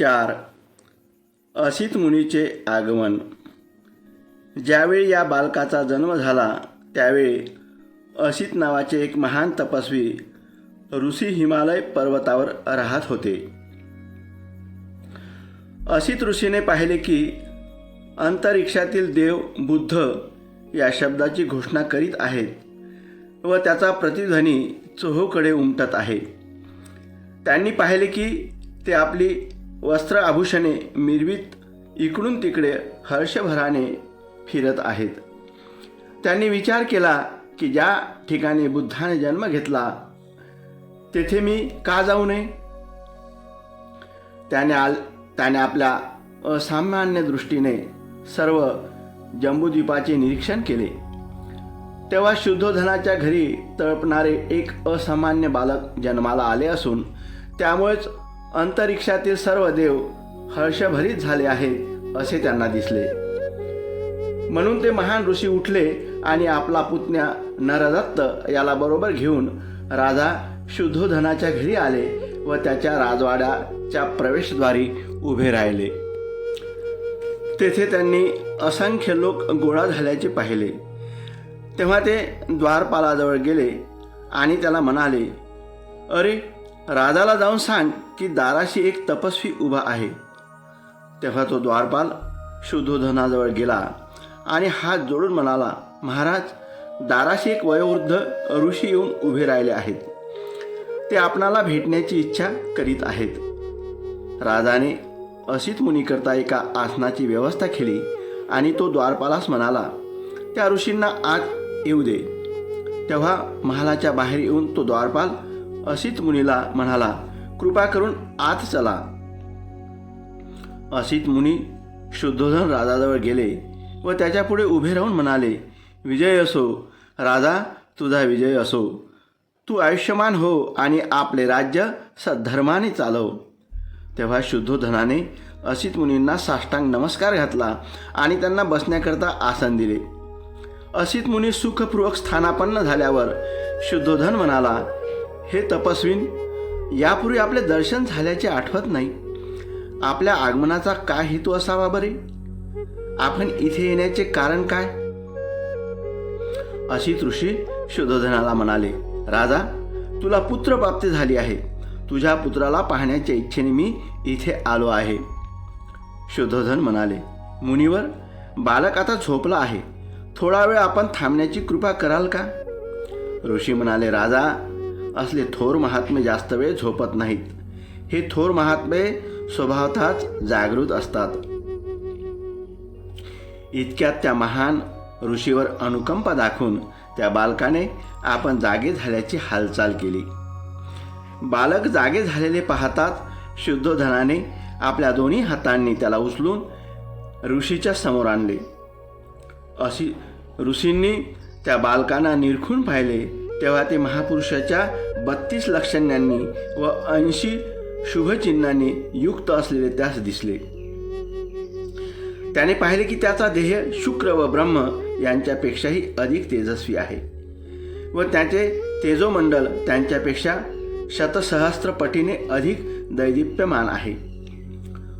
4. असित मुनीचे आगमन. ज्यावेळी या बालकाचा जन्म झाला त्यावेळी असित नावाचे एक महान तपस्वी ऋषी हिमालय पर्वतावर राहत होते. असित ऋषीने पाहिले की अंतरिक्षातील देव बुद्ध या शब्दाची घोषणा करीत आहेत व त्याचा प्रतिध्वनी चोहोकडे उमटत आहे. त्यांनी पाहिले की ते आपली वस्त्र आभूषणे मिरवीत इकडून तिकडे हर्षभराने फिरत आहेत. त्यांनी विचार केला की ज्या ठिकाणी बुद्धाने जन्म घेतला तेथे मी का जाऊ नये. त्याने आपल्या असामान्य दृष्टीने सर्व जंबूद्वीपाचे निरीक्षण केले. तेव्हा शुद्धोधनाच्या घरी तळपणारे एक असामान्य बालक जन्माला आले असून त्यामुळेच अंतरिक्षातील सर्व देव हर्षभरीत झाले आहेत असे त्यांना दिसले. म्हणून ते महान ऋषी उठले आणि आपला पुतण्या नरदत्त याला बरोबर घेऊन राजा शुद्धोधनाच्या घरी आले व त्याच्या राजवाड्याच्या प्रवेशद्वारी उभे राहिले. तेथे त्यांनी असंख्य लोक गोळा झाल्याचे पाहिले. तेव्हा ते द्वारपालाजवळ गेले आणि त्याला म्हणाले, अरे, राजाला जाऊन सांग की दाराशी एक तपस्वी उभा आहे. तेव्हा तो द्वारपाल शुद्धोधनाजवळ गेला आणि हात जोडून म्हणाला, महाराज, दाराशी एक वयोवृद्ध ऋषी येऊन उभे राहिले आहेत. ते आपणाला भेटण्याची इच्छा करीत आहेत. राजाने असित मुनीकरता एका आसनाची व्यवस्था केली आणि तो द्वारपालास म्हणाला, त्या ऋषींना आत येऊ दे. तेव्हा महालाच्या बाहेर येऊन तो द्वारपाल असित मुनीला म्हणाला, कृपा करून आत चला. असित मुनी शुद्धोधन राजाजवळ गेले व त्याच्या पुढे उभे राहून म्हणाले, विजय असो राजा, तुझा विजय असो. तू आयुष्यमान हो आणि आपले राज्य सद्धर्माने चालव. तेव्हा शुद्धोधनाने असित मुनींना साष्टांग नमस्कार घातला आणि त्यांना बसण्याकरता आसन दिले. असित मुनी सुखपूर्वक स्थानापन्न झाल्यावर शुद्धोधन म्हणाला, हे तपस्वीन, यापूर्वी आपले दर्शन झाल्याचे आठवत नाही. आपल्या आगमनाचा काय हेतू असावा बरे? आपण इथे येण्याचे कारण काय? असित ऋषी शुद्धोधनाला म्हणाले, राजा, तुला पुत्रप्राप्ती झाली आहे. तुझ्या पुत्राला पाहण्याच्या इच्छेने मी इथे आलो आहे. शुद्धोधन म्हणाले, मुनीवर, बालक आता झोपला आहे. थोडा वेळ आपण थांबण्याची कृपा कराल का? ऋषी म्हणाले, राजा, असले थोर महात्मे जास्त वेळ झोपत नाहीत. हे थोर महात्मे स्वभावतःच जागृत असतात. इतक्यात त्या महान ऋषीवर अनुकंपा दाखवून त्या बालकाने आपण जागे झाल्याची हालचाल केली. बालक जागे झालेले पाहताच शुद्धोधनाने आपल्या दोन्ही हातांनी त्याला उचलून ऋषीच्या समोर आणले. अशी ऋषींनी त्या बालकांना निरखून पाहिले तेव्हा ते महापुरुषाच्या 32 लक्षण्यांनी व 80 शुभचिन्हांनी युक्त असलेले त्यास दिसले. त्याने पाहिले की त्याचा देह शुक्र व ब्रह्म यांच्यापेक्षाही अधिक तेजस्वी आहे व त्याचे तेजोमंडल त्यांच्यापेक्षा शतसहस्त्र पटीने अधिक दैदिप्यमान आहे.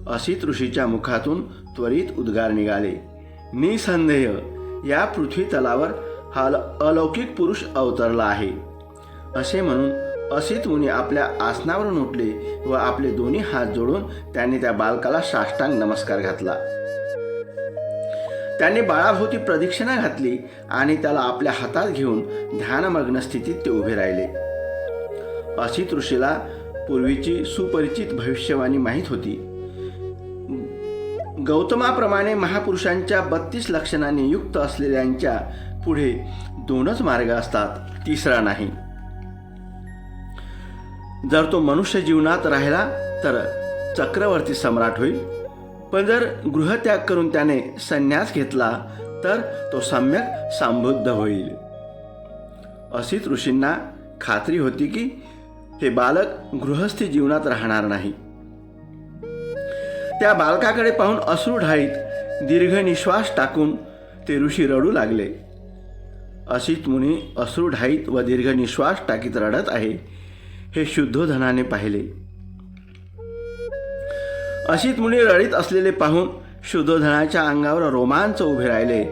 असित ऋषीच्या मुखातून त्वरित उद्गार निघाले, निसंदेह या पृथ्वी तलावर हा अलौकिक पुरुष अवतरला आहे. असे म्हणून असित मुनी आपल्या आसनावरून उठले व आपले दोन्ही हात जोडून त्यांनी त्या बालकाला साष्टांग नमस्कार घातला. त्यांनी बाळाभोवती प्रदक्षिणा घातली आणि त्याला आपल्या हातात घेऊन ध्यानमग्न स्थितीत ते उभे राहिले. असित ऋषीला पूर्वीची सुपरिचित भविष्यवाणी माहीत होती. गौतमाप्रमाणे महापुरुषांच्या 32 लक्षणांनी युक्त असलेल्यांच्या पुढे 2च मार्ग असतात, तिसरा नाही. जर तो मनुष्य जीवनात राहिला तर चक्रवर्ती सम्राट होईल, पण जर गृहत्याग करून त्याने संन्यास घेतला तर तो सम्यक संबुद्ध होईल. असित ऋषींना खात्री होती की हे बालक गृहस्थी जीवनात राहणार नाही. त्या बालकाकडे पाहून अश्रू ढाळीत दीर्घ निश्वास टाकून ते ऋषी रडू लागले. असित मुनी अश्रू ढाळीत व दीर्घ निश्वास टाकीत रडत आहे हे शुद्धोधनाने पाहिले. असित मुनी रडीत असलेले पाहून शुद्धोधनाच्या अंगावर रोमांच उभे राहिले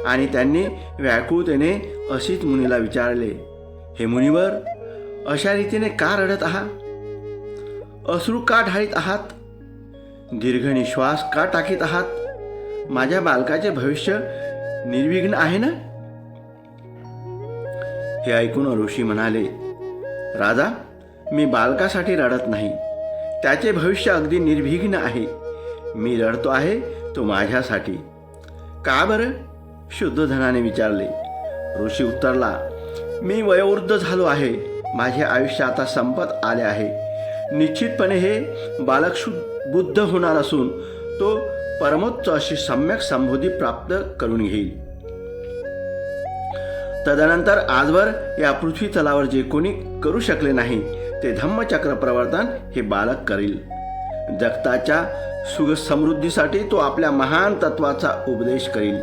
आणि त्यांनी व्याकुळतेने असित मुनीला विचारले, हे मुनिवर, अशा रीतीने का रडत आहात? अश्रू का ढाळीत आहात? दीर्घ निश्वास का टाकीत आहात? माझ्या बालकाचे भविष्य निर्विघ्न आहे ना? हे ऐकून ऋषी म्हणाले, राजा, मी बालकासाठी रडत नाही, त्याचे भविष्य अगदी निर्विघ्न आहे. मी रडतो आहे तो माझ्यासाठी. का बरं? शुद्धोधनाने विचारले. ऋषी उत्तरला, मी वयोवृद्ध झालो आहे, माझे आयुष्य आता संपत आले आहे. निश्चितपणे हे बालक बुद्ध होणार असून तो परमोच्च अशी सम्यक संबोधी प्राप्त करून घेईल. तदनंतर आजवर या पृथ्वी तलावर जे कोणी करू शकले नाही ते धम्मचक्र प्रवर्तन हे बालक करील. जगताच्या सुख समृद्धीसाठी तो आपल्या महान तत्वाचा उपदेश करील.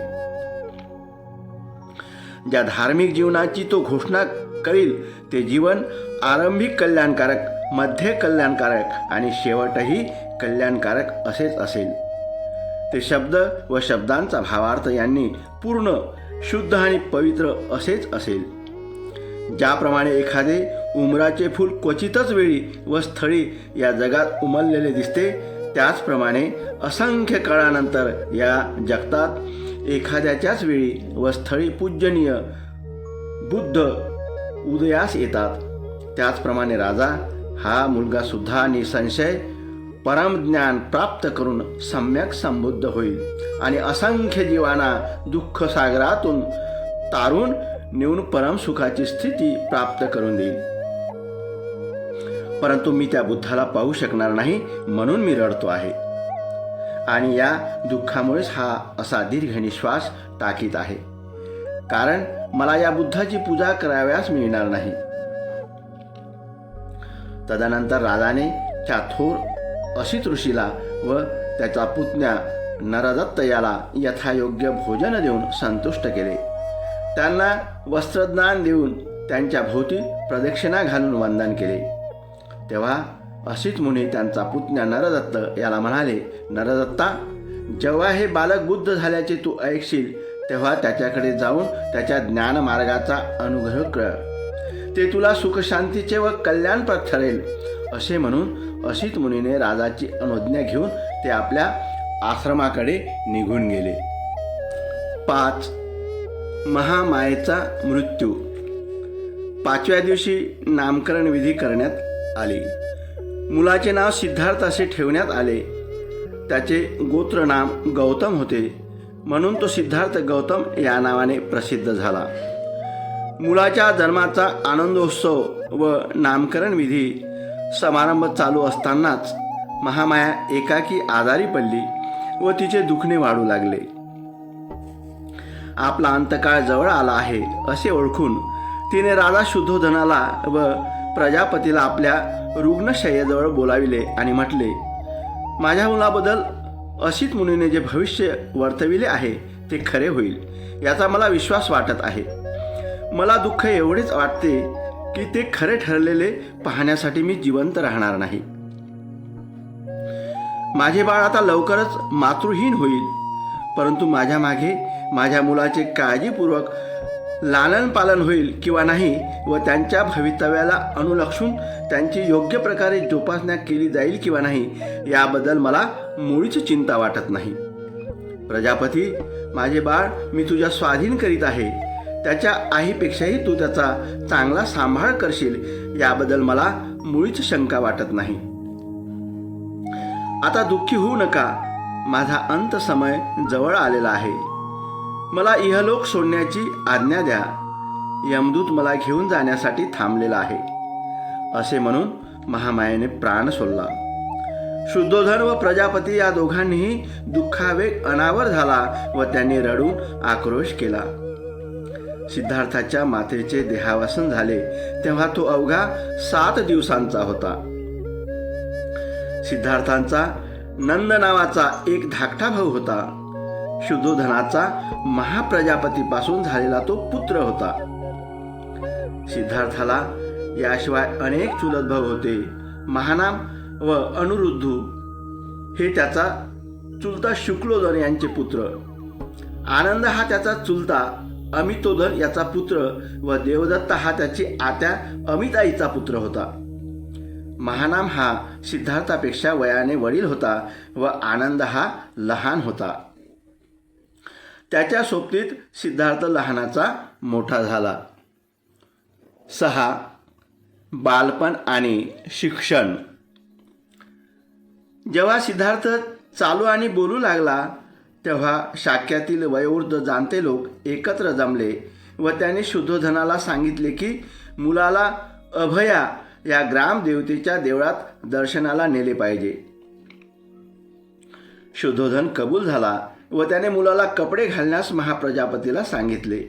ज्या धार्मिक जीवनाची तो घोषणा करील ते जीवन आरंभिक कल्याणकारक, मध्ये कल्याणकारक आणि शेवटही कल्याणकारक असेच असेल. ते शब्द व शब्दांचा भावार्थ यांनी पूर्ण, शुद्ध आणि पवित्र असेच असेल. ज्याप्रमाणे एखादे उमराचे फूल क्वचितच वेळी व स्थळी या जगात उमललेले दिसते, त्याचप्रमाणे असंख्य काळानंतर या जगतात एखाद्याच्याच वेळी व स्थळी पूजनीय बुद्ध उदयास येतात. त्याचप्रमाणे राजा, हा मुलगा सुद्धा निसंशय परमज्ञान प्राप्त करून सम्यक संबुद्ध होईल आणि असंख्य जीवांना दुःख सागरातून तारून नेऊन परम सुखाची स्थिती प्राप्त करून देईल. परंतु मी त्या बुद्धाला पाहू शकणार नाही, म्हणून मी रडतो आहे आणि या दुःखामुळेच हा असा दीर्घ निश्वास टाकीत आहे, कारण मला या बुद्धाची पूजा कराव्यास मिळणार नाही. तदनंतर राजाने त्या थोर असित ऋषीला व त्याचा पुतण्या नरदत्त याला यथायोग्य भोजन देऊन संतुष्ट केले. त्यांना वस्त्रदान देऊन त्यांच्या भोवती प्रदक्षिणा घालून वंदन केले. तेव्हा असित मुनी त्यांचा पुतण्या नरदत्त याला म्हणाले, नरदत्ता, जेव्हा हे बालक बुद्ध झाल्याचे तू ऐकशील तेव्हा त्याच्याकडे जाऊन त्याच्या ज्ञानमार्गाचा अनुग्रह कर. ते तुला सुखशांतीचे व कल्याणप्रद ठरेल. असे म्हणून असित मुनीने राजाची अनुज्ञा घेऊन ते आपल्या आश्रमाकडे निघून गेले. 5. महामायेचा मृत्यू. 5व्या दिवशी नामकरण विधी करण्यात आली. मुलाचे नाव सिद्धार्थ असे ठेवण्यात आले. त्याचे गोत्र नाम गौतम होते, म्हणून तो सिद्धार्थ गौतम या नावाने प्रसिद्ध झाला. मुलाच्या जन्माचा आनंदोत्सव व नामकरण विधी समारंभ चालू असतानाच महामाया एकाकी आजारी पडली व तिचे दुखणे वाढू लागले. आपला अंतकाळ जवळ आला आहे असे ओळखून तिने राजा शुद्धोधनाला व प्रजापतीला आपल्या रुग्णशय्येजवळ बोलाविले आणि म्हटले, माझ्या मुलाबद्दल असित मुनीने जे भविष्य वर्तविले आहे ते खरे होईल याचा मला विश्वास वाटत आहे. मला दुःख एवढेच वाटते की ते खरे ठरलेले पाहण्यासाठी मी जिवंत राहणार नाही. माझे बाळ आता लवकरच मातृहीन होईल, परंतु माझ्या मागे माझ्या मुलाचे काळजीपूर्वक लालन पालन होईल किंवा नाही व त्यांच्या भवितव्याला अनुलक्षून त्यांची योग्य प्रकारे जोपासना केली जाईल किंवा नाही याबद्दल मला मुळीच चिंता वाटत नाही. प्रजापती, माझे बाळ मी तुझ्या स्वाधीन करीत आहे. त्याच्या आईपेक्षाही तू त्याचा चांगला सांभाळ करशील याबद्दल मला मुळीच शंका वाटत नाही. आता दुःखी होऊ नका. माझा अंत समय जवळ आलेला आहे. मला इहलोक सोडण्याची आज्ञा द्या. यमदूत मला घेऊन जाण्यासाठी थांबलेला आहे. असे म्हणून महामायेने प्राण सोडला. शुद्धोधन व प्रजापती या दोघांनीही दुःखावेग अनावर झाला व त्यांनी रडून आक्रोश केला. सिद्धार्थाच्या मातेचे देहावसन झाले तेव्हा तो अवघा 7 दिवसांचा होता. सिद्धार्थांचा नंद नावाचा एक धाकटा भाऊ होता. शुद्धोधनाचा महाप्रजापतीपासून झालेला तो पुत्र होता. सिद्धार्थाला याशिवाय अनेक चुलत भाऊ होते. महानाम व अनुरुद्धू हे त्याचा चुलता शुक्लोधन यांचे पुत्र. आनंद हा त्याचा चुलता अमितोधन याचा पुत्र व देवदत्त हा त्याची आत्या अमिताईचा पुत्र होता. महानाम हा सिद्धार्थापेक्षा वयाने वडील होता व आनंद हा लहान होता. त्याच्या सोबतीत सिद्धार्थ लहानाचा मोठा झाला. 6. बालपण आणि शिक्षण. जेव्हा सिद्धार्थ चालू आणि बोलू लागला तेव्हा शाक्यातील वयोवृद्ध जाणते लोक एकत्र जमले व त्याने शुद्धोधनाला सांगितले की मुलाला अभया या ग्रामदेवतेच्या देवळात दर्शनाला नेले पाहिजे. शुद्धोधन कबूल झाला व त्याने मुलाला कपडे घालण्यास महाप्रजापतीला सांगितले.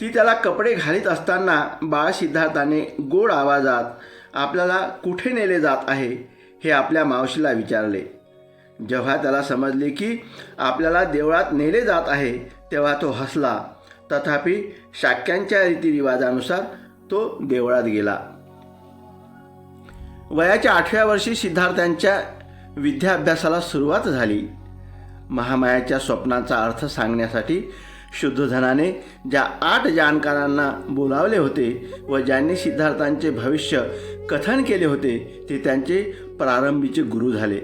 ती त्याला कपडे घालीत असताना बाळ सिद्धार्थाने गोड आवाजात आपल्याला कुठे नेले जात आहे हे आपल्या मावशीला विचारले. जेव्हा त्याला समजले की आपल्याला देवळात नेले जात आहे तेव्हा तो हसला. तथापि शाक्यांच्या रीतिरिवाजानुसार तो देवळात गेला. वयाच्या 8व्या वर्षी सिद्धार्थांच्या विद्याभ्यासाला सुरुवात झाली. महामायाच्या स्वप्नाचा अर्थ सांगण्यासाठी शुद्धोधनाने ज्या 8 जाणकारांना बोलावले होते व ज्यांनी सिद्धार्थांचे भविष्य कथन केले होते ते त्यांचे प्रारंभीचे गुरु झाले.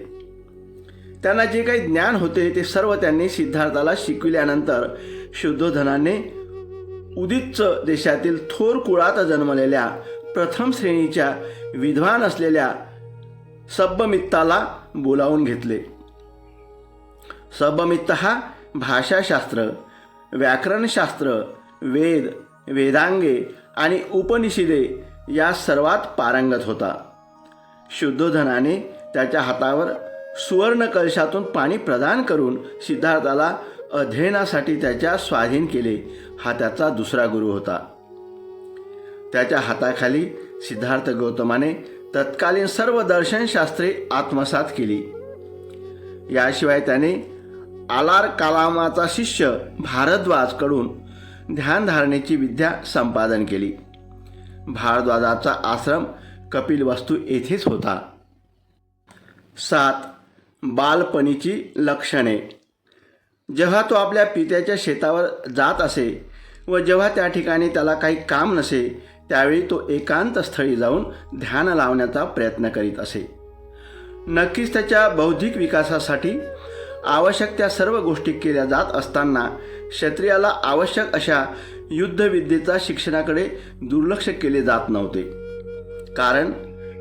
त्यांना जे काही ज्ञान होते ते सर्व त्यांनी सिद्धार्थाला शिकविल्यानंतर शुद्धोधनाने उदिच्च देशातील थोर कुळात जन्मलेल्या प्रथम श्रेणीच्या विद्वान असलेल्या सब्बमित्ताला बोलावून घेतले. सब्बमित्त हा भाषाशास्त्र, व्याकरणशास्त्र, वेद, वेदांगे आणि उपनिषदे या सर्वात पारंगत होता. शुद्धोधनाने त्याच्या हातावर सुवर्ण कलशातून पाणी प्रदान करून सिद्धार्थाला अध्ययनासाठी त्याच्या स्वाधीन केले. हा त्याचा दुसरा गुरु होता. त्याच्या हाताखाली सिद्धार्थ गौतमाने तत्कालीन सर्व दर्शनशास्त्रे आत्मसात केली. याशिवाय त्याने आलार कालामाचा शिष्य भारद्वाजकडून ध्यानधारणेची विद्या संपादन केली. भारद्वाजाचा आश्रम कपिलवस्तू येथेच होता. 7. बालपणीची लक्षणे. जेव्हा तो आपल्या पित्याच्या शेतावर जात असे व जेव्हा त्या ठिकाणी त्याला काही काम नसे त्यावेळी तो एकांत स्थळी जाऊन ध्यान लावण्याचा प्रयत्न करीत असे. नक्कीच त्याच्या बौद्धिक विकासासाठी आवश्यक त्या सर्व गोष्टी केल्या जात असताना क्षत्रियाला आवश्यक अशा युद्धविद्येचा शिक्षणाकडे दुर्लक्ष केले जात नव्हते. कारण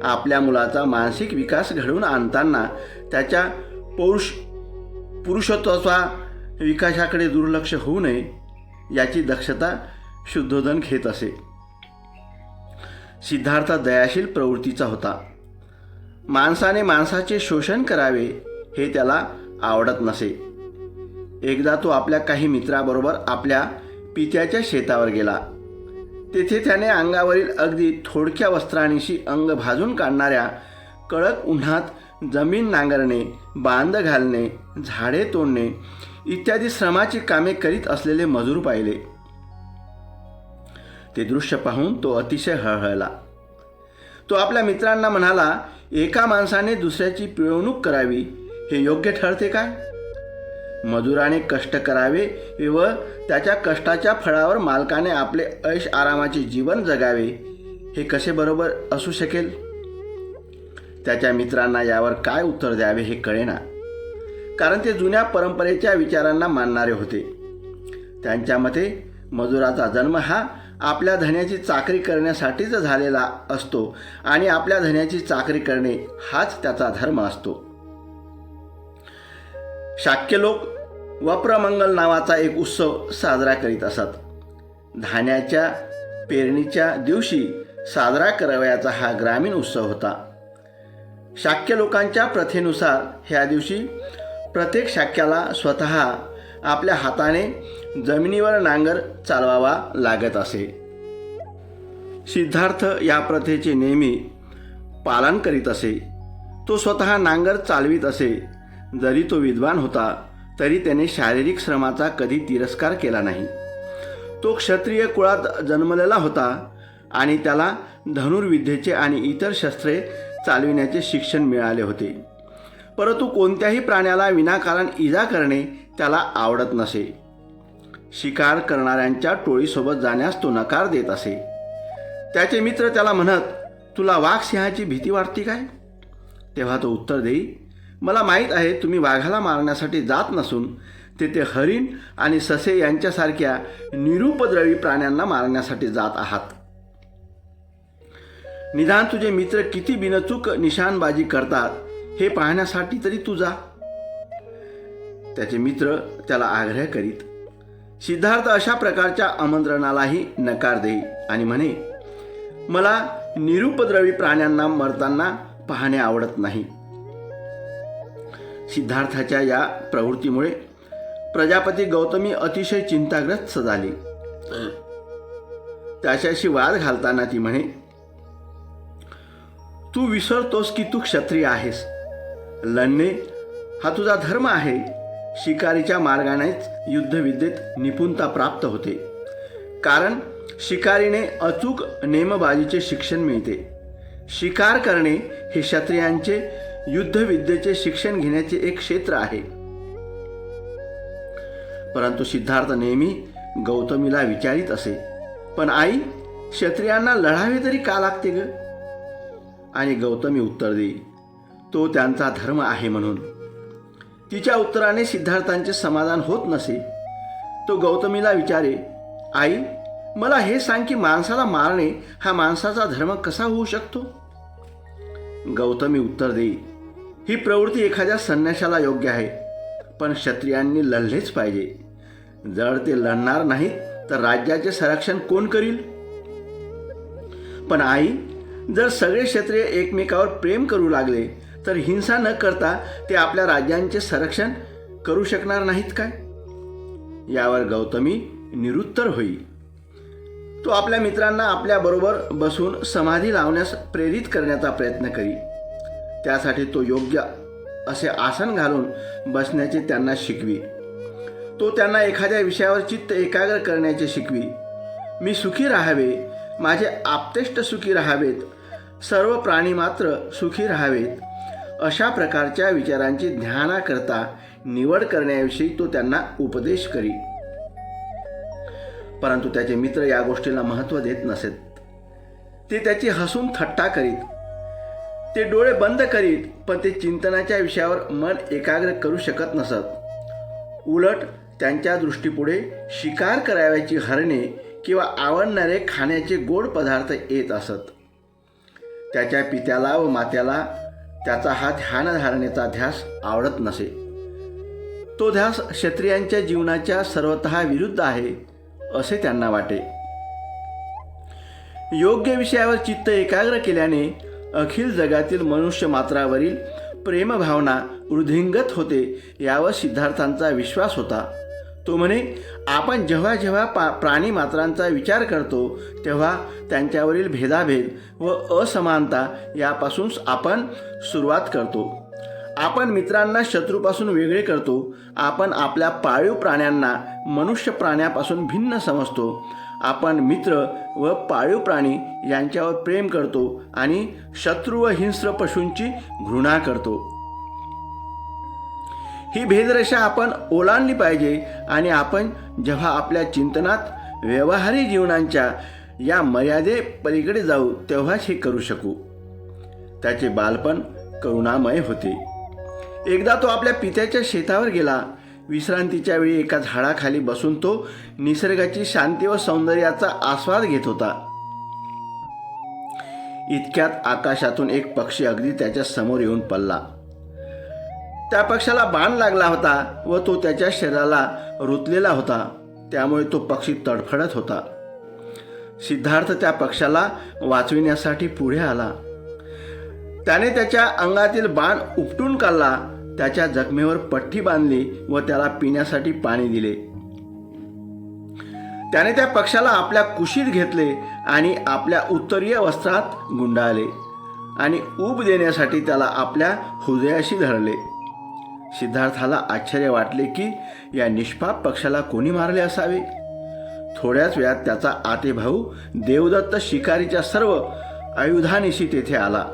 आपल्या मुलाचा मानसिक विकास घडवून आणताना त्याच्या पुरुषत्वाचा विकासाकडे दुर्लक्ष होऊ नये याची दक्षता शुद्धोधन घेत असे. सिद्धार्थ दयाशील प्रवृत्तीचा होता. माणसाने माणसाचे शोषण करावे हे त्याला आवडत नसे. एकदा तो आपल्या काही मित्राबरोबर आपल्या पित्याच्या शेतावर गेला. तेथे त्याने अंगावरील अगदी थोडक्या वस्त्रांशी अंग भाजून काढणाऱ्या कडक उन्हात जमीन नांगरणे, बांध घालणे, झाडे तोडणे इत्यादी श्रमाची कामे करीत असलेले मजूर पाहिले. ते दृश्य पाहून तो अतिशय हळहळला. तो आपल्या मित्रांना म्हणाला, एका माणसाने दुसऱ्याची पिळवणूक करावी हे योग्य ठरते काय? मजुराने कष्ट करावे व त्याच्या कष्टाच्या फळावर मालकाने आपले ऐश आरामाचे जीवन जगावे हे कसे बरोबर असू शकेल? त्याच्या मित्रांना यावर काय उत्तर द्यावे हे कळेना. कारण ते जुन्या परंपरेच्या विचारांना मानणारे होते. त्यांच्या मते मजुराचा जन्म हा आपल्या धन्याची चाकरी करण्यासाठीच झालेला असतो आणि आपल्या धन्याची चाकरी करणे हाच त्याचा धर्म असतो. शाक्य लोक वप्रमंगल नावाचा एक उत्सव साजरा करीत असत. धान्याच्या पेरणीच्या दिवशी साजरा करावयाचा हा ग्रामीण उत्सव होता. शाक्य लोकांच्या प्रथेनुसार ह्या दिवशी प्रत्येक शाक्याला स्वतः आपल्या हाताने जमिनीवर नांगर चालवावा लागत असे. सिद्धार्थ या प्रथेचे नेहमी पालन करीत असे. तो स्वतः नांगर चालवीत असे. जरी तो विद्वान होता तरी त्याने शारीरिक श्रमाचा कधी तिरस्कार केला नाही. तो क्षत्रिय कुळात जन्मलेला होता आणि त्याला धनुर्विद्येचे आणि इतर शस्त्रे चालविण्याचे शिक्षण मिळाले होते. परंतु कोणत्याही प्राण्याला विनाकारण इजा करणे त्याला आवडत नसे. शिकार करणाऱ्यांच्या टोळीसोबत जाण्यास तो नकार देत असे. त्याचे मित्र त्याला म्हणत, तुला वाघ सिंहाची भीती वाटते काय? तेव्हा तो उत्तर देई, मला माहीत आहे तुम्ही वाघाला मारण्यासाठी जात नसून तेथे हरिण आणि ससे यांच्यासारख्या निरुपद्रवी प्राण्यांना मारण्यासाठी जात आहात. निदान तुझे मित्र किती बिनचूक निशाणबाजी करतात हे पाहण्यासाठी तरी तू जा. त्याचे मित्र त्याला आग्रह करीत. सिद्धार्थ अशा प्रकारच्या आमंत्रणालाही नकार देई आणि म्हणे, मला निरुपद्रवी प्राण्यांना मरताना पाहणे आवडत नाही. सिद्धार्थाच्या या प्रवृत्तीमुळे प्रजापती गौतमी अतिशय चिंताग्रस्त झाली. त्याच्याशी वाद घालताना ती म्हणे, तू विसरतोस की तू क्षत्रिय आहेस. लढणे हा तुझा धर्म आहे. शिकारीच्या मार्गानेच युद्धविद्येत निपुणता प्राप्त होते, कारण शिकारीने अचूक नेमबाजीचे शिक्षण मिळते. शिकार करणे हे क्षत्रियांचे युद्धविद्येचे शिक्षण घेण्याचे एक क्षेत्र आहे. परंतु सिद्धार्थ नेहमी गौतमीला विचारित असे, पण आई, क्षत्रियांना लढावे तरी का लागते ग? आणि गौतमी उत्तर देई, तो त्यांचा धर्म आहे म्हणून. तिच्या उत्तराने सिद्धार्थांचे समाधान होत नसे. तो गौतमीला विचारे, आई, मला हे सांग की माणसाला मारणे हा माणसाचा धर्म कसा होऊ शकतो? गौतमी उत्तर देई, ही प्रवृत्ती एखाद्या संन्याशाला योग्य आहे, पण क्षत्रियांनी लढलेच पाहिजे. जर ते लढणार नाहीत तर राज्याचे संरक्षण कोण करील? पण आई, जर सगळे क्षत्रिय एकमेकावर प्रेम करू लागले तर हिंसा न करता ते आपल्या राज्यांचे संरक्षण करू शकणार नाहीत काय? यावर गौतमी निरुत्तर होई. तो आपल्या मित्रांना आपल्याबरोबर बसून समाधी लावण्यास प्रेरित करण्याचा प्रयत्न करी. त्यासाठी तो योग्य असे आसन घालून बसण्याचे त्यांना शिकवी. तो त्यांना एखाद्या विषयावर चित्त एकाग्र करण्याचे शिकवी. मी सुखी राहावे, माझे आप्तेष्ट सुखी राहावेत, सर्व प्राणी मात्र सुखी राहावेत, अशा प्रकारच्या विचारांची ध्यानाकरता निवड करण्याविषयी तो त्यांना उपदेश करी. परंतु त्याचे मित्र या गोष्टीला महत्त्व देत नसत. ते त्याची हसून थट्टा करीत. ते डोळे बंद करीत, पण ते चिंतनाच्या विषयावर मन एकाग्र करू शकत नसत. उलट त्यांच्या दृष्टीपुढे शिकार करावयाची हरणे किंवा आवडणारे खाण्याचे गोड पदार्थ येत असत. त्याच्या पित्याला व मात्याला त्याचा हा ध्यानधारणेचा ध्यास आवडत नसे. तो ध्यास क्षत्रियांच्या जीवनाच्या सर्वतः विरुद्ध आहे असे त्यांना वाटे. योग्य विषयावर चित्त एकाग्र केल्याने अखिल जगातील मनुष्य मात्रावरील प्रेमभावना वृद्धिंगत होते यावर सिद्धार्थांचा विश्वास होता. तो म्हणे, आपण जेव्हा जेव्हा प्राणी मात्रांचा विचार करतो तेव्हा त्यांच्यावरील भेदाभेद व असमानता यापासून आपण सुरुवात करतो. आपण मित्रांना शत्रूपासून वेगळे करतो. आपण आपल्या पाळीव प्राण्यांना मनुष्य प्राण्यापासून भिन्न समजतो. आपण मित्र व पाळीव प्राणी यांच्यावर प्रेम करतो आणि शत्रू व हिंस्र पशूंची घृणा करतो. ही भेदरेषा आपण ओलांडली पाहिजे आणि आपण जेव्हा आपल्या चिंतनात व्यवहारी जीवनांच्या या मर्यादे पलीकडे जाऊ तेव्हाच हे करू शकू. त्याचे बालपण करुणामय होते. एकदा तो आपल्या पित्याच्या शेतावर गेला. विश्रांतीच्या वेळी एका झाडाखाली बसून तो निसर्गाची शांती व सौंदर्याचा आस्वाद घेत होता. इतक्यात आकाशातून एक पक्षी अगदी त्याच्या समोर येऊन पडला. त्या पक्षाला बाण लागला होता व तो त्याच्या शरीराला रुतलेला होता, त्यामुळे तो पक्षी तडफडत होता. सिद्धार्थ त्या पक्षाला वाचविण्यासाठी पुढे आला. त्याने त्याच्या अंगातील बाण उपटून काढला, त्याच्या जखमेवर पट्टी बांधली व त्याला पिण्यासाठी पाणी दिले. त्याने त्या पक्षाला आपल्या कुशीत घेतले आणि आपल्या उत्तरीय वस्त्रात गुंडाळले आणि ऊब देण्यासाठी त्याला आपल्या हृदयाशी धरले. सिद्धार्थाला आश्चर्य वाटले की या निष्पाप पक्षाला कोणी मारले असावे. थोड्याच वेळात त्याचा आतेभाऊ देवदत्त शिकारीच्या सर्व आयुधानिशी तेथे आला.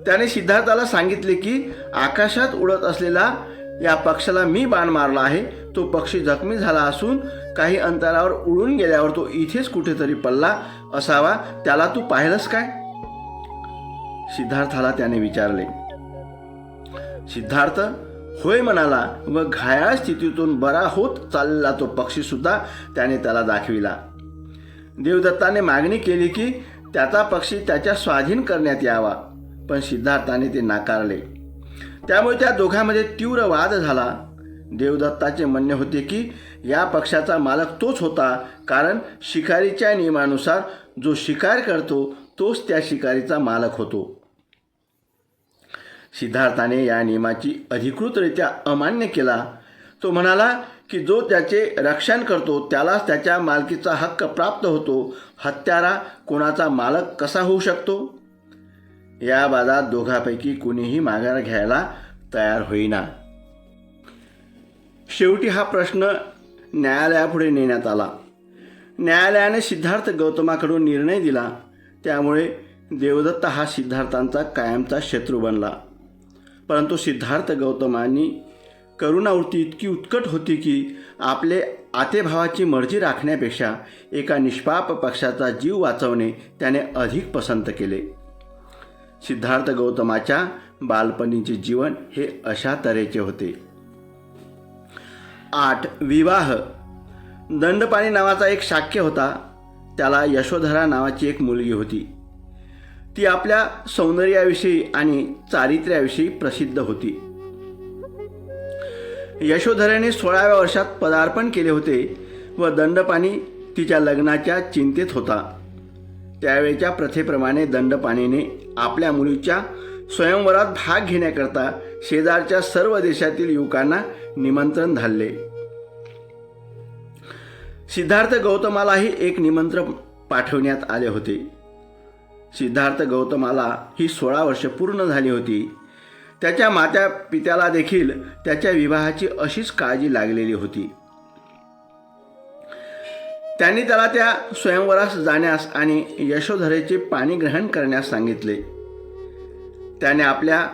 त्याने सिद्धार्थाला सांगितले की आकाशात उडत असलेला या पक्षाला मी बाण मारला आहे. तो पक्षी जखमी झाला असून काही अंतरावर उडून गेल्यावर तो इथेच कुठेतरी पडला असावा. त्याला तू पाहिलंस काय? सिद्धार्थाला त्याने विचारले. सिद्धार्थ होय म्हणाला व घायाळ स्थितीतून बरा होत चाललेला तो पक्षी सुद्धा त्याने त्याला दाखविला. देवदत्ताने मागणी केली की त्याचा पक्षी त्याच्या स्वाधीन करण्यात यावा, पण सिद्धार्थाने ते नाकारले. त्यामुळे त्या दोघांमध्ये तीव्र वाद झाला. देवदत्ताचे म्हणणे होते की या पक्षाचा मालक तोच होता, कारण शिकारीच्या नियमानुसार जो शिकार करतो तोच त्या शिकारीचा मालक होतो. सिद्धार्थाने या नियमाची अधिकृतरित्या अमान्य केला. तो म्हणाला की जो त्याचे रक्षण करतो त्यालाच त्याच्या मालकीचा हक्क प्राप्त होतो. हत्यारा कोणाचा मालक कसा होऊ शकतो? या वादात दोघांपैकी कुणीही माघार घ्यायला तयार होईना. शेवटी हा प्रश्न न्यायालयापुढे नेण्यात आला. न्यायालयाने सिद्धार्थ गौतमाकडून निर्णय दिला. त्यामुळे देवदत्त हा सिद्धार्थांचा कायमचा शत्रू बनला. परंतु सिद्धार्थ गौतमांनी करुणावृत्ती इतकी उत्कट होती की आपले आतेभावाची मर्जी राखण्यापेक्षा एका निष्पाप पक्षाचा जीव वाचवणे त्याने अधिक पसंत केले. सिद्धार्थ गौतमाच्या बालपणीचे जीवन हे अशा तऱ्हेचे होते. 8. विवाह. दंडपाणी नावाचा एक शाक्य होता. त्याला यशोधरा नावाची एक मुलगी होती. ती आपल्या सौंदर्याविषयी आणि चारित्र्याविषयी प्रसिद्ध होती. यशोधरेने 16व्या वर्षात पदार्पण केले होते व दंडपाणी तिच्या लग्नाच्या चिंतेत होता. त्यावेळच्या प्रथेप्रमाणे दंडपाणीने आपल्या मुलीच्या स्वयंवरात भाग घेण्याकरता शेजारच्या सर्व देशातील युवकांना निमंत्रण धाडले. सिद्धार्थ गौतमालाही एक निमंत्रण पाठवण्यात आले होते. सिद्धार्थ गौतमाला ही 16 वर्ष पूर्ण झाली होती. त्याच्या माता पित्याला देखील त्याच्या विवाहाची अशीच काळजी लागलेली होती. त्यांनी त्याला त्या स्वयंवरास जाण्यास आणि यशोधरेचे पाणी ग्रहण करण्यास सांगितले. त्याने आपल्या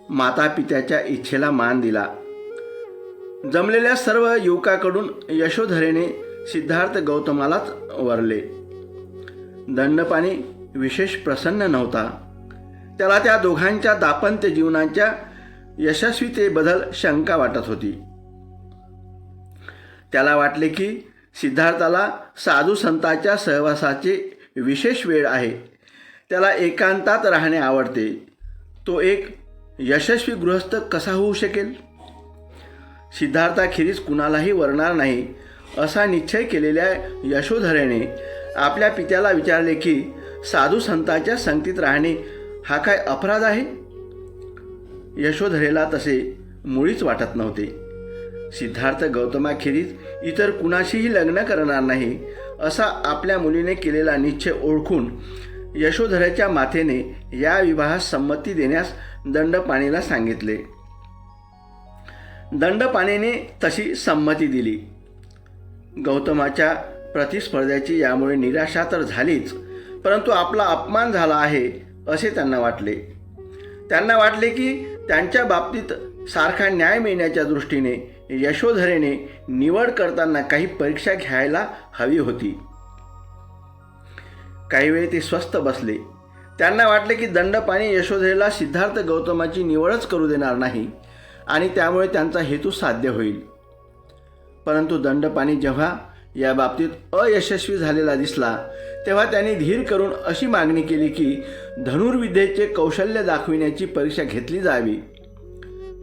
माता पित्याच्या इच्छेला मान दिला. जमलेल्या सर्व युवकाकडून यशोधरेने सिद्धार्थ गौतमालाच वरले. दंडपाणी विशेष प्रसन्न नव्हता. त्याला त्या दोघांच्या दाम्पत्य जीवनाच्या यशस्वीतेबद्दल शंका वाटत होती. त्याला वाटले की सिद्धार्थाला साधू संतांच्या सहवासाचे विशेष वेळ आहे. त्याला एकांतात राहणे आवडते. तो एक यशस्वी गृहस्थ कसा होऊ शकेल? सिद्धार्थाखेरीज कुणालाही वरणार नाही असा निश्चय केलेल्या यशोधरेने आपल्या पित्याला विचारले की साधू संतांच्या संगतीत राहणे हा काय अपराध आहे? यशोधरेला तसे मुळीच वाटत नव्हते. सिद्धार्थ गौतमाखेरीज इतर कुणाशीही लग्न करणार नाही असा आपल्या मुलीने केलेला निश्चय ओळखून यशोधरेच्या मातेने या विवाहास संमती देण्यास दंडपाणीला सांगितले. दंडपाणीने तशी संमती दिली. गौतमाच्या प्रतिस्पर्ध्याची यामुळे निराशा तर झालीच, परंतु आपला अपमान झाला आहे असे त्यांना वाटले. त्यांना वाटले की त्यांच्या बाबतीत सारखा न्याय मिळण्याच्या दृष्टीने यशोधरेने निवड करताना काही परीक्षा घ्यायला हवी होती. काही वेळ ते स्वस्थ बसले. त्यांना वाटले की दंडपाणी यशोधरेला सिद्धार्थ गौतमाची निवडच करू देणार नाही आणि त्यामुळे त्यांचा हेतू साध्य होईल. परंतु दंडपाणी जेव्हा या बाबतीत अयशस्वी झालेला दिसला तेव्हा त्यांनी धीर करून अशी मागणी केली की धनुर्विद्येचे कौशल्य दाखविण्याची परीक्षा घेतली जावी.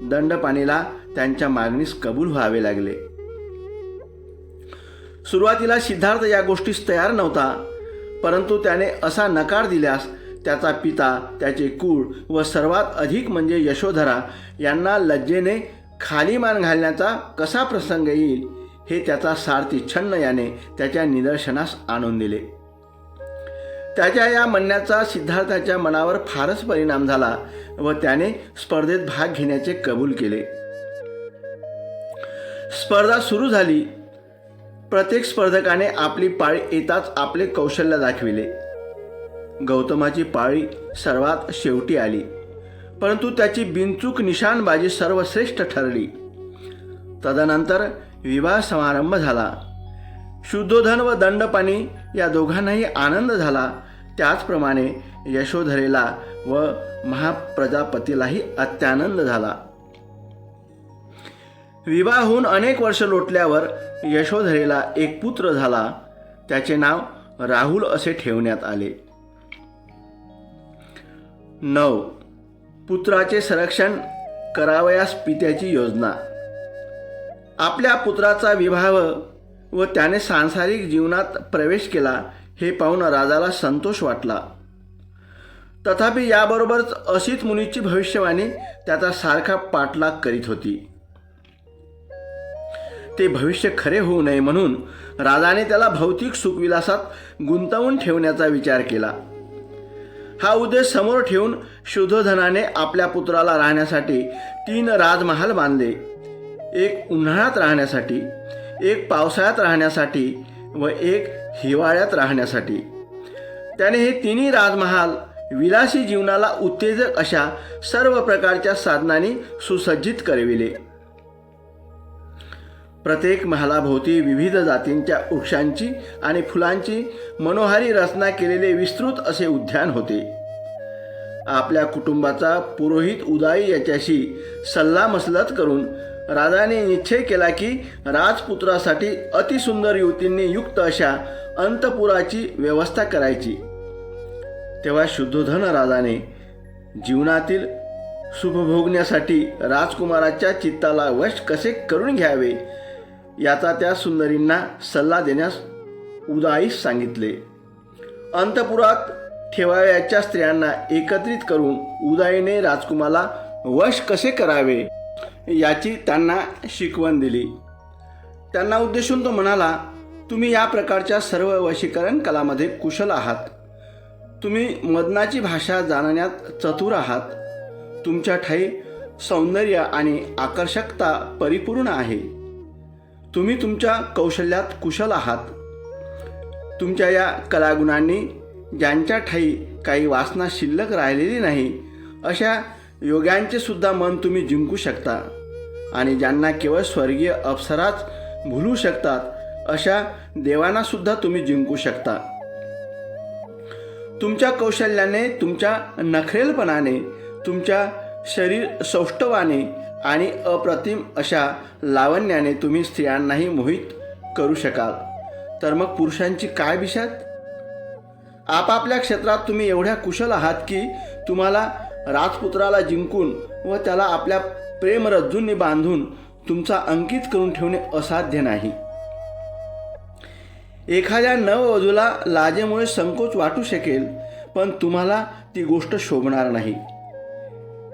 दंडपाणीला त्यांच्या मागणीस कबूल व्हावे लागले. सुरुवातीला सिद्धार्थ या गोष्टीस तयार नव्हता, परंतु त्याने असा नकार दिल्यास त्याचा पिता, त्याचे कुळ व सर्वात अधिक म्हणजे यशोधरा यांना लज्जेने खाली मान घालण्याचा कसा प्रसंग येईल हे त्याचा सारथी छन्न याने त्याच्या निदर्शनास आणून दिले. त्याच्या या म्हणण्याचा सिद्धार्थाच्या मनावर फारच परिणाम झाला व त्याने स्पर्धेत भाग घेण्याचे कबूल केले. स्पर्धा सुरू झाली. प्रत्येक स्पर्धकाने आपली पाळी येताच आपले कौशल्य दाखविले. गौतमाची पाळी सर्वात शेवटी आली. परंतु त्याची बिनचूक निशाणबाजी सर्वश्रेष्ठ ठरली. तदनंतर विवाह समारंभ झाला. शुद्धोधन व दंडपाणी या दोघांनाही आनंद झाला. त्याचप्रमाणे यशोधरेला व महाप्रजापतीलाही अत्यानंद झाला. विवाह होऊन अनेक वर्ष लोटल्यावर यशोधरेला एक पुत्र झाला. त्याचे नाव राहुल असे ठेवण्यात आले. 9. पुत्राचे संरक्षण करावयास पित्याची योजना. आपल्या पुत्राचा विवाह व त्याने सांसारिक जीवनात प्रवेश केला हे पाहून राजाला संतोष वाटला. तथापि याबरोबरच असित मुनीची भविष्यवाणी त्याचा सारखा पाठलाग करीत होती. ते भविष्य खरे होऊ नये म्हणून राजाने त्याला भौतिक सुखविलासात गुंतवून ठेवण्याचा विचार केला. हा उद्देश समोर ठेवून शुद्धोधनाने आपल्या पुत्राला राहण्यासाठी 3 राजमहाल बांधले. एक उन्हाळ्यात राहण्यासाठी, एक पावसाळ्यात राहण्यासाठी व एक हिवाळ्यात राहण्यासाठी. त्याने हे 3 राजमहाल विलासी जीवनाला उत्तेजक अशा सर्व प्रकारच्या साधनांनी सुसज्जित करविले. प्रत्येक महालाभोवती विविध जातींच्या वृक्षांची आणि फुलांची मनोहारी रचना केलेले विस्तृत असे उद्यान होते. आपल्या कुटुंबाचा पुरोहित उदाई याच्याशी सल्लामसलत करून राजाने निश्चय केला की राजपुत्रासाठी अतिसुंदर युवतींनी युक्त अशा अंतपुराची व्यवस्था करायची. तेव्हा शुद्धोधन राजाने जीवनातील शुभ भोगण्यासाठी राजकुमाराच्या चित्ताला वश कसे करून घ्यावे याचा त्या सुंदरींना सल्ला देण्यास उदाईस सांगितले. अंतपुरात ठेवावयाच्या स्त्रियांना एकत्रित करून उदाईने राजकुमाराला वश कसे करावे याची त्यांना शिकवण दिली. त्यांना उद्देशून तो म्हणाला, तुम्ही या प्रकारच्या सर्व वशीकरण कलामध्ये कुशल आहात. तुम्ही मदनाची भाषा जाणण्यात चतुर आहात. तुमच्या ठाई सौंदर्य आणि आकर्षकता परिपूर्ण आहे. तुम्ही तुमच्या कौशल्यात कुशल आहात. तुमच्या या कलागुणांनी ज्यांच्या ठाई काही वासना शिल्लक राहिलेली नाही अशा योग्यांचे सुद्धा मन तुम्ही जिंकू शकता आणि ज्यांना केवळ स्वर्गीय अप्सराच भुलू शकतात अशा देवांना सुद्धा तुम्ही जिंकू शकता. तुमच्या कौशल्याने, तुमच्या नखरेलपणाने, तुमच्या शरीर सौष्ठवाने आणि अप्रतिम अशा लावण्याने तुम्ही स्त्रियांनाही मोहित करू शकाल. तर मग पुरुषांची काय बिशात? आपापल्या क्षेत्रात तुम्ही एवढ्या कुशल आहात की तुम्हाला राजपुत्राला जिंकून व त्याला आपल्या प्रेमरज्जूंनी बांधून तुमचा अंकित करून ठेवणे असाध्य नाही. एखाद्या नववधूला लाजेमुळे संकोच वाटू शकेल, पण तुम्हाला ती गोष्ट शोभणार नाही.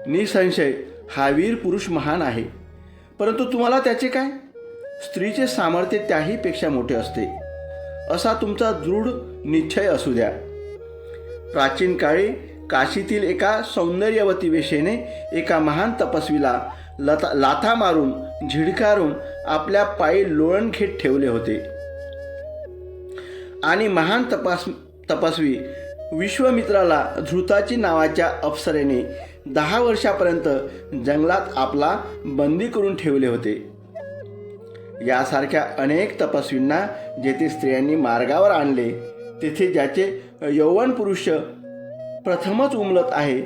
निसंशय हा वीर पुरुष महान आहे, परंतु तुम्हाला त्याचे काय? स्त्रीचे सामर्थ्य त्याहीपेक्षा मोठे असते असा तुमचा दृढ निश्चय असू द्या. प्राचीन काळी काशीतील एका सौंदर्यवती वेश्येने एका महान तपस्वीला लाथा मारून झिडकारून आपल्या पायी लोळणखेट ठेवले होते आणि महान तपस्वी विश्वामित्राला धृताची नावाच्या अप्सरेने 10 वर्षापर्यंत जंगलात आपला बंदी करून ठेवले होते. यासारख्या अनेक तपस्वींना जेथे स्त्रियांनी मार्गावर आणले, तेथे ज्याचे यौवन पुरुष प्रथमच उमलत आहे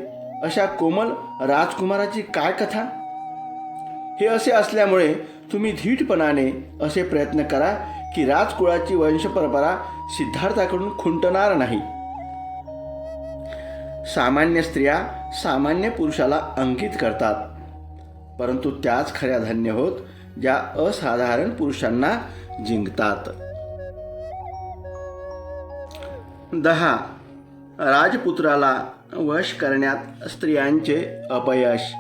अशा कोमल राजकुमाराची काय कथा? हे असे असल्यामुळे तुम्ही धीटपणाने असे प्रयत्न करा की राजकुळाची वंशपरंपरा सिद्धार्थाकडून खुंटणार नाही. सामान्य स्त्रिया सामान्य पुरुषाला अंकित करतात, परंतु त्याच खऱ्या धन्य होत ज्या असाधारण पुरुषांना जिंकतात. 10. राजपुत्राला वश करण्यात स्त्रियांचे अपयश.